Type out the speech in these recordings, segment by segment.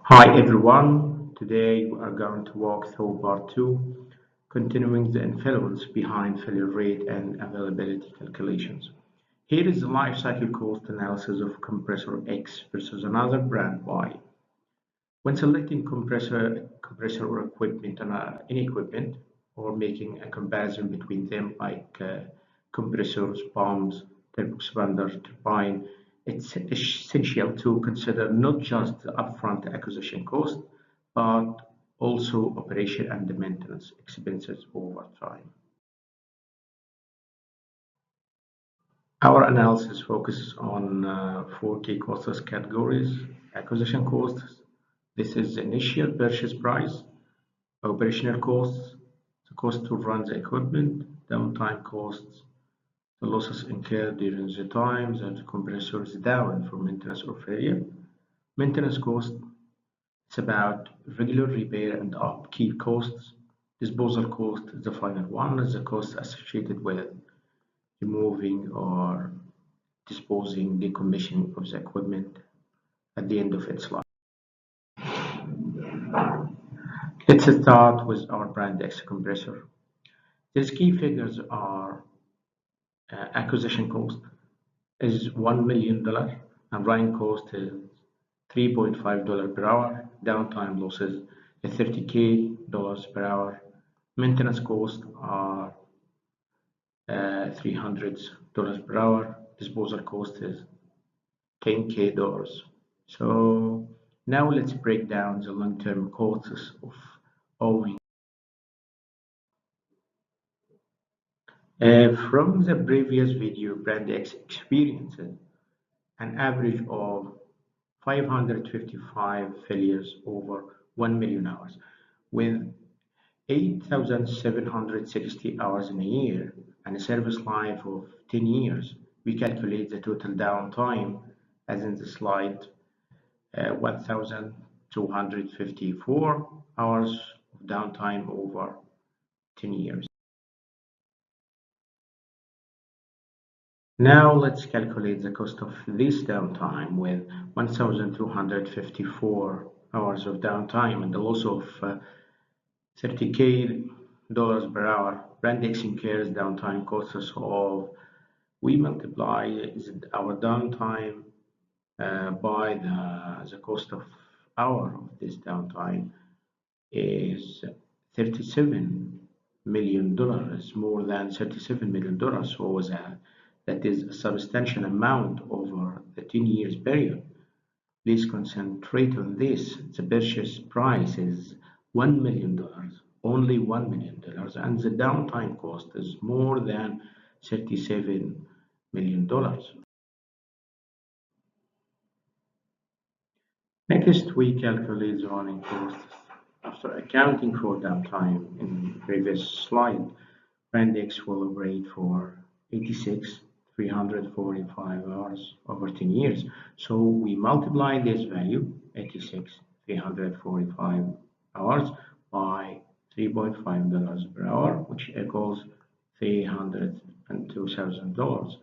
Hi everyone, today we are going to walk through part 2, continuing the influence behind failure rate and availability calculations. Here is the life cycle cost analysis of compressor X versus another brand Y. When selecting compressor or equipment on any equipment or making a comparison between them like compressors, pumps, turbo expander, turbine, it's essential to consider not just the upfront acquisition cost, but also operation and maintenance expenses over time. Our analysis focuses on four key costs categories: acquisition costs. This is the initial purchase price. Operational costs, the cost to run the equipment. Downtime costs, the losses incurred during the time that the compressor is down for maintenance or failure. Maintenance cost, it's about regular repair and upkeep costs. Disposal cost, the final one, is the cost associated with removing or disposing, decommissioning of the equipment at the end of its life. Let's start with our brand X compressor. These key figures are acquisition cost is $1 million and running cost is $3.5 per hour. Downtime losses is $30K per hour. Maintenance costs are $300 per hour. Disposal cost is $10K. So now let's break down the long-term costs of owning. From the previous video, Brand X experienced an average of 555 failures over 1 million hours, with 8,760 hours in a year and a service life of 10 years. We calculate the total downtime as in the slide 1,254 hours of downtime over 10 years. Now let's calculate the cost of this downtime with 1,254 hours of downtime and the loss of $30K per hour. Brand X incurs downtime costs of we multiply our downtime by the cost of hour of this downtime is $37 million, more than $37 million. So that is a substantial amount over the 10 years period. Please concentrate on this. The purchase price is $1 million, only $1 million, and the downtime cost is more than $37 million. Next, we calculate the running costs. After accounting for downtime in previous slide, Brand X will operate for 86,345 hours over 10 years. So we multiply this value, 86,345 hours, by $3.5 per hour, which equals $302,000.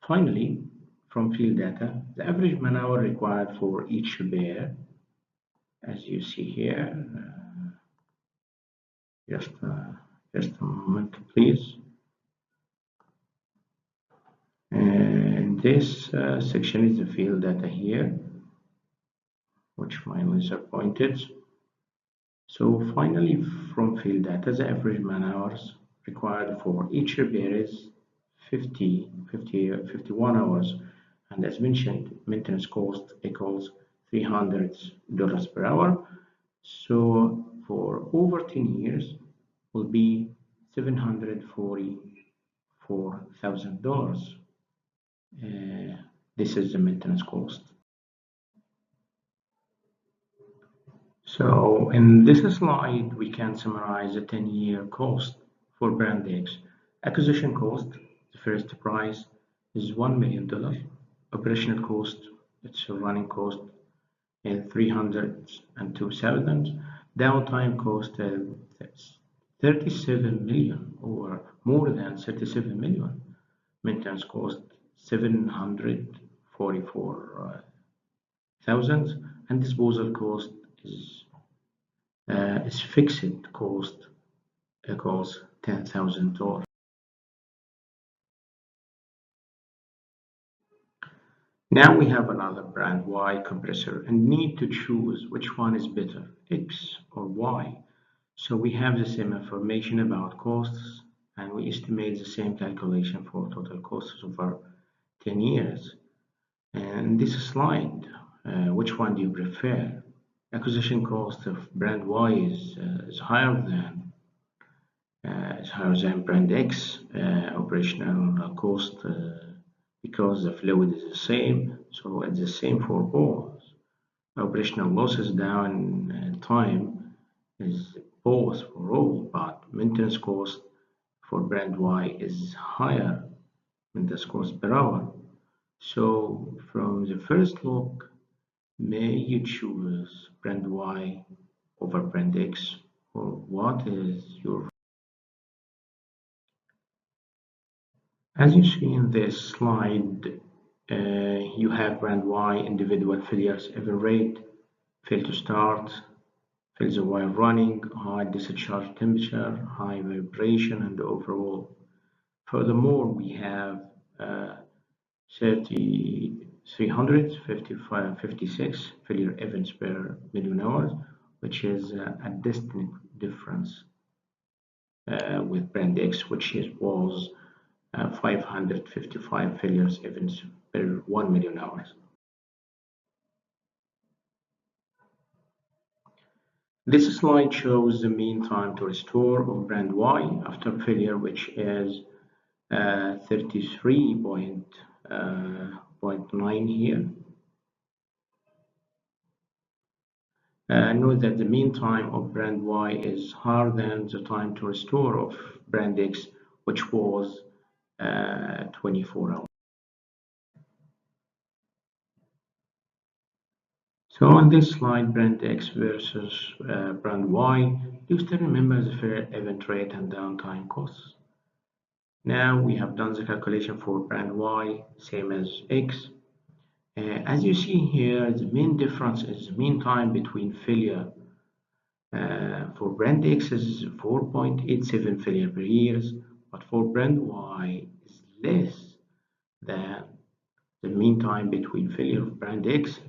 Finally, from field data, the average man hour required for each repair, as you see here, just a moment, please. And this section is the field data here, which my laser pointed. So finally, from field data, the average man hours required for each repair is 51 hours. And as mentioned, maintenance cost equals $300 per hour. So for over 10 years will be $744,000. This is the maintenance cost. So in this slide, we can summarize the 10-year cost for Brand X. Acquisition cost, the first price is $1 million. Operational cost, its running cost is $302,000. Downtime cost is 37 million or more than 37 million. Maintenance cost 744,000 and disposal cost is its fixed cost equals $10,000. Now we have another brand Y compressor and need to choose which one is better, X or Y. So we have the same information about costs and we estimate the same calculation for total costs over 10 years. And this slide, which one do you prefer? Acquisition cost of brand Y is higher than brand X. Operational cost because the fluid is the same, so it's the same for both. Operational losses down time is both for all, but maintenance cost for brand Y is higher maintenance cost per hour. So from the first look, may you choose brand Y over brand X, or what is your? As you see in this slide, you have brand Y individual failures event rate, fail to start, fails while running, high discharge temperature, high vibration, and overall. Furthermore, we have 356 failure events per million hours, which is a distinct difference with brand X, which was 555 failures events per 1 million hours. This slide shows the mean time to restore of brand Y after failure, which is 33.9 here. Note that the mean time of brand Y is higher than the time to restore of brand X, which was 24 hours. So on this slide, brand X versus brand Y, you still remember the fair event rate and downtime costs. Now we have done the calculation for brand Y, same as X. As you see here, the main difference is the mean time between failure. For brand X is 4.87 failure per year, but for brand Y is less than the mean time between failure of brand X.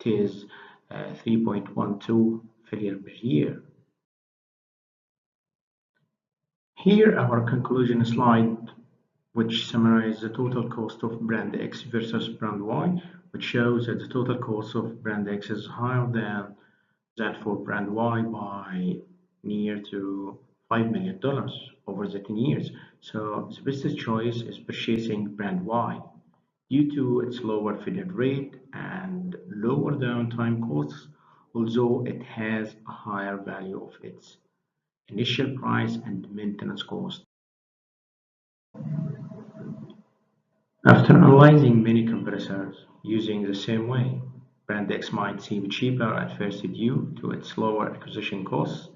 It is 3.12 failure per year. Here our conclusion slide, which summarizes the total cost of brand X versus brand Y, which shows that the total cost of brand X is higher than that for brand Y by near to $5 million over the 10 years. So the best choice is purchasing brand Y due to its lower failure rate and lower downtime costs, although it has a higher value of its initial price and maintenance cost. After analyzing many compressors using the same way, brand X might seem cheaper at first due to its lower acquisition costs.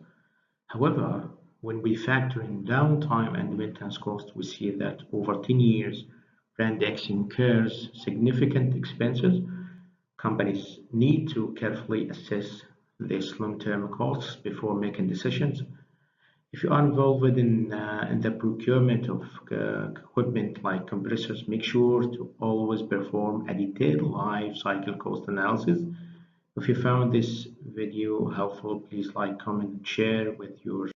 However, when we factor in downtime and maintenance costs, we see that over 10 years, brand X incurs significant expenses. Companies need to carefully assess these long-term costs before making decisions. If you are involved in the procurement of equipment like compressors, make sure to always perform a detailed life cycle cost analysis. If you found this video helpful, please like, comment, and share with your